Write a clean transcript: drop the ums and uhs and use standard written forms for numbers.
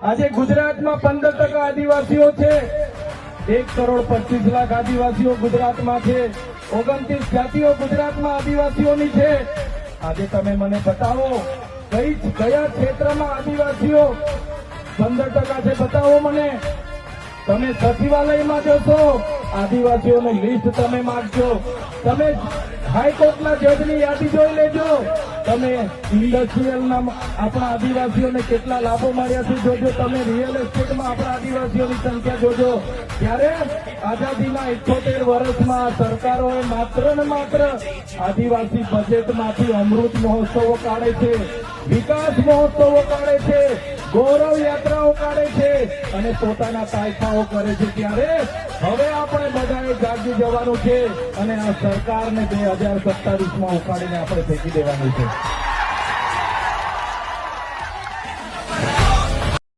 આજે ગુજરાતમાં 15% આદિવાસીઓ છે। 1,25,00,000 આદિવાસીઓ ગુજરાતમાં છે। 29 જાતિઓ ગુજરાતમાં આદિવાસીઓની છે। આજે તમે મને બતાવો કયા ક્ષેત્રમાં આદિવાસીઓ 15% છે, બતાવો મને। તમે સચિવાલયમાં જશો, આદિવાસીઓનું લિસ્ટ તમે માંગજો। તમે હાઈકોર્ટના જજની યાદી જોઈ લેજો। તમે ઇન્ડસ્ટ્રીયલના આપણા આદિવાસીઓને કેટલા લાભો મળ્યા છે જોજો। તમે રિયલ એસ્ટેટમાં આપણા આદિવાસીઓની સંખ્યા જોજો। ત્યારે આઝાદીના 78 વર્ષમાં સરકારોએ માત્ર ને માત્ર આદિવાસી બજેટમાંથી અમૃત મહોત્સવો કાઢે છે, વિકાસ મહોત્સવો કાઢે છે, ગૌરવ યાત્રાઓ કાઢે છે અને પોતાના કાયદાઓ કરે છે। ત્યારે હવે આપણે બધાએ જાગી જવાનું છે અને આ સરકારને 2027માં ઉખાડીને આપણે ફેંકી દેવાની છે।